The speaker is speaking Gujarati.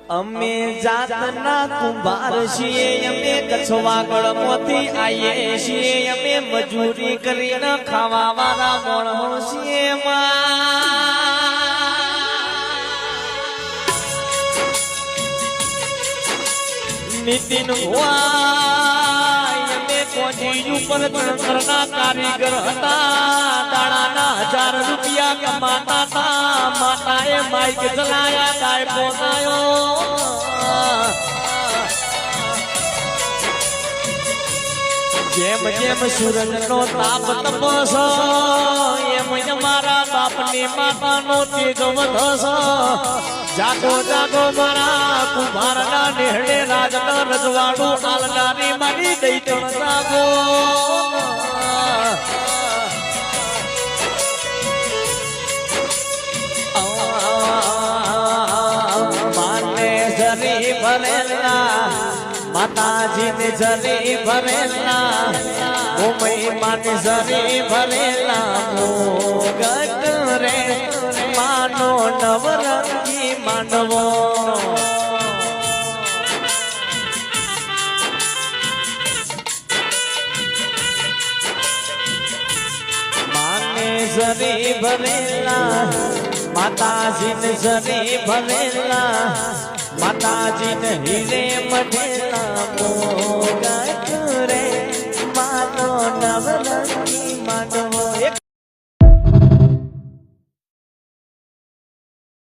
અમે જાતના કુંભાર છીએ અમે કચ્છવાગળ મોથી આવીએ છીએ અમે મજૂરી કરીને ખાવા વાળા માણસો છીએ નીતિન અમે કોજી ઉપર તંત્રના કારીગર હતા દાડાના 1000 રૂપિયા કમાતા હતા માતાએ માઈક ચલાયા ગાય પોસાયો જેમ જેમ સૂરજનો તાપ તપસ એમ મારા બાપની માતાનો તેજ વધસ જાગો જાગો મારા કુંભારના નેહડે રાજના રજવાડું આલનારી મારી દૈતણ જાગો માને જરી ભરેલા માતાજી ને જરી ભરેલા ઓમય માને જરી ભરેલા મોગટ રે માનો નવરંગી માનવો માને જરી ભરેલા માતાજી ને જરી ભરેલા માતાજી ને હીરે મઢેલા મોગટ રે માનો નવરંગી